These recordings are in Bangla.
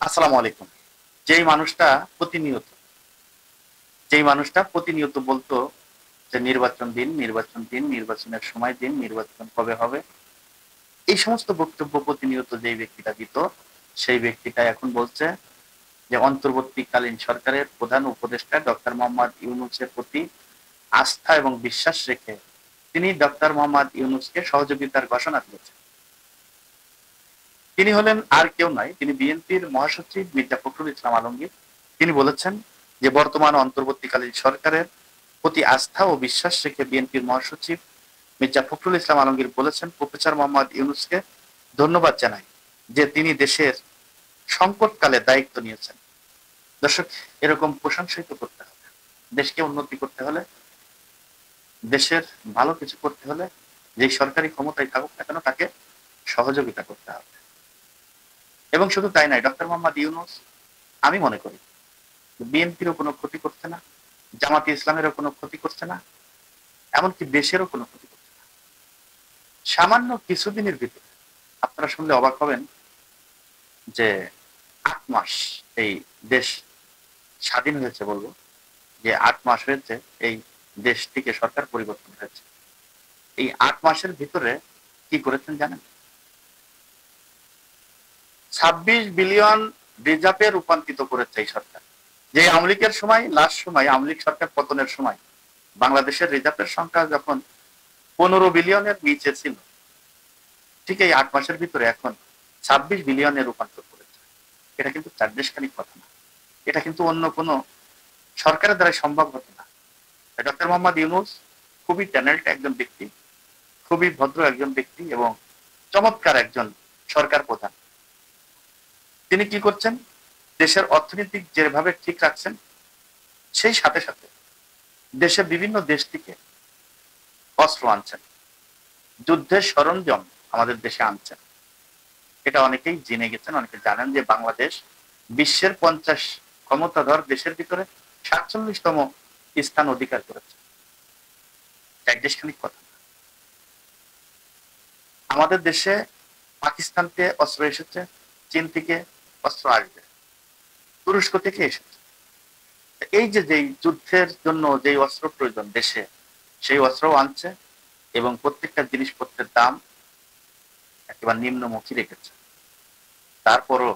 আসসালামু আলাইকুম। যেই মানুষটা প্রতিনিয়ত যেই মানুষটা প্রতিনিয়ত বলতো যে নির্বাচন দিন, নির্বাচন দিন, নির্বাচনের সময় দিন, নির্বাচন কবে হবে, এই সমস্ত বক্তব্য প্রতিনিয়ত যেই ব্যক্তিটা দিত, সেই ব্যক্তিটা এখন বলছে যে অন্তর্বর্তীকালীন সরকারের প্রধান উপদেষ্টা ডক্টর মোহাম্মদ ইউনূসের প্রতি আস্থা এবং বিশ্বাস রেখে তিনি ডক্টর মোহাম্মদ ইউনূসকে সহযোগিতার ঘোষণা দিয়েছেন। তিনি হলেন আর কেউ নয়, তিনি বিএনপির মহাসচিব মির্জা ফখরুল ইসলাম আলমগীর। তিনি বলেছেন যে বর্তমান অন্তর্বর্তীকালীন সরকারের প্রতি আস্থা ও বিশ্বাস রেখে বিএনপির মহাসচিব মির্জা ফখরুল ইসলাম আলমগীর বলেছেন প্রফেসর মোহাম্মদ ইউনূসকে ধন্যবাদ জানাই যে তিনি দেশের সংকটকালে দায়িত্ব নিয়েছেন। দর্শক, এরকম প্রশংসিত করতে হবে। দেশকে উন্নতি করতে হলে, দেশের ভালো কিছু করতে হলে যেই সরকারি ক্ষমতায় থাকুক না কেন তাকে সহযোগিতা করতে হবে। এবং শুধু তাই নয়, ডক্টর মোহাম্মদ ইউনূস আমি মনে করি বিএনপিরও কোনো ক্ষতি করছে না, জামাতে ইসলামেরও কোনো ক্ষতি করছে না, এমনকি দেশেরও কোনো ক্ষতি করছে না। সামান্য কিছুদিনের ভিতরে আপনারা শুনলে অবাক হবেন যে ৮ মাস এই দেশ স্বাধীন হয়েছে, বলবো যে ৮ মাস হয়েছে এই দেশটিকে সরকার পরিবর্তন হয়েছে। এই ৮ মাসের ভিতরে কি করেছেন জানেন? ২৬ বিলিয়ন রিজার্ভে রূপান্তরিত করেছে এই সরকার। যে আওয়ামী লীগের সময়, লাস্ট সময় আওয়ামী লীগ সরকার পতনের সময় বাংলাদেশের রিজার্ভের সংখ্যা যখন ১৫ বিলিয়নের নিচে ছিল, ঠিক এই ৮ মাসের ভিতরে এখন ২৬ বিলিয়নে রূপান্তর করেছে। এটা কিন্তু চারদেশখানিক কথা না, এটা কিন্তু অন্য কোনো সরকারের দ্বারা সম্ভব হতো না। ডক্টর মোহাম্মদ ইউনূস খুবই ট্যালেন্ট একজন ব্যক্তি, খুবই ভদ্র একজন ব্যক্তি এবং চমৎকার একজন সরকার প্রধান। তিনি কি করছেন? দেশের অর্থনীতি যেভাবে ঠিক রাখছেন, সেই সাথে সাথে দেশের বিভিন্ন দেশ থেকে অস্ত্র আনছেন, যুদ্ধের সরঞ্জাম আমাদের দেশে আনছেন। এটা অনেকেই জেনে গেছেন, অনেকে জানেন যে বাংলাদেশ বিশ্বের 50 ক্ষমতাধর দেশের ভিতরে 47তম স্থান অধিকার করেছে। এক দেশখানিক কথা। আমাদের দেশে পাকিস্তান থেকে অস্ত্র এসেছে, চীন থেকে অস্ত্র আসবে, তুরস্ক থেকে এসেছে। এই যে যেই যুদ্ধের জন্য যেই অস্ত্র প্রয়োজন দেশে, সেই অস্ত্রও আনছে এবং প্রত্যেকটা জিনিসপত্রের দাম একেবারে নিম্নমুখী রেখেছে। তারপরও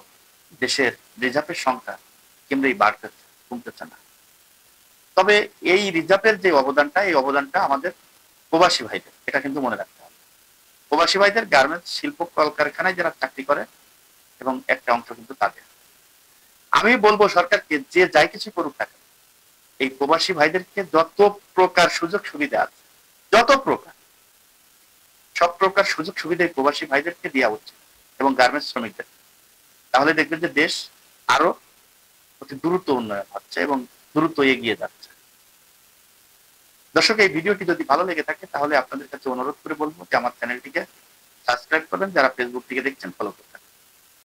দেশের রিজার্ভের সংখ্যা কেমনি বাড়তেছে, কমতেছে না। তবে এই রিজার্ভের যে অবদানটা, এই অবদানটা আমাদের প্রবাসী ভাইদের, এটা কিন্তু মনে রাখতে হবে। প্রবাসী ভাইদের গার্মেন্টস শিল্প কলকারখানায় যারা চাকরি করে এবং একটা অংশ কিন্তু তাদের। আমি বলবো সরকারকে যে যাই কিছু করুক না কেন, এই প্রবাসী ভাইদেরকে যত প্রকার সুযোগ সুবিধা আছে, যত প্রকার, সব প্রকার সুযোগ সুবিধা এই প্রবাসী ভাইদেরকে দেওয়া উচিত এবং গার্মেন্টস শ্রমিকদের। তাহলে দেখবেন যে দেশ আরো অতি দ্রুত উন্নয়ন হচ্ছে এবং দ্রুত এগিয়ে যাচ্ছে। দর্শক, এই ভিডিওটি যদি ভালো লেগে থাকে তাহলে আপনাদের কাছে অনুরোধ করে বলবো যে আমার চ্যানেলটিকে সাবস্ক্রাইব করবেন, যারা ফেসবুক থেকে দেখছেন ফলো করবেন।